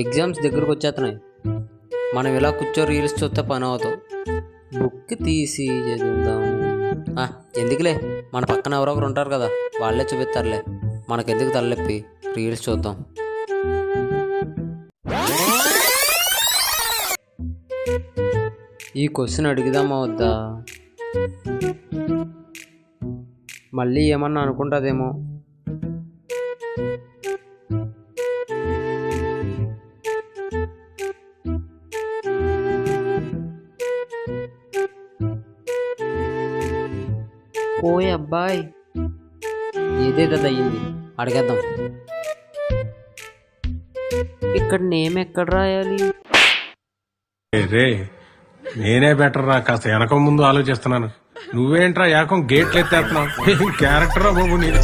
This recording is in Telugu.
ఎగ్జామ్స్ దగ్గరకు వచ్చేస్తున్నాయి. మనం ఇలా కూర్చో రీల్స్ చూస్తే పని అవుతావు. బుక్ తీసి చదువుదాం. ఎందుకులే, మన పక్కన ఎవరో ఒకరు ఉంటారు కదా, వాళ్ళే చూపిస్తారులే. మనకెందుకు తలనొప్పి, రీల్స్ చూద్దాం. ఈ క్వశ్చన్ అడుగుదామా వద్దా? మళ్ళీ ఏమన్నా అనుకుంటుందేమో. ఓయ్ అబ్బాయి, ఏదేదో అయ్యింది, అడిగేద్దాం. ఇక్కడ నేమ్ ఎక్కడ రాయాలి? రే, నేనే బెటర్ రా, కాస్త వెనక ముందు ఆలోచిస్తున్నాను. నువ్వేంట్రా ఏకం గేట్లు ఎత్తేస్తున్నావు? క్యారెక్టరా బాబు నీది.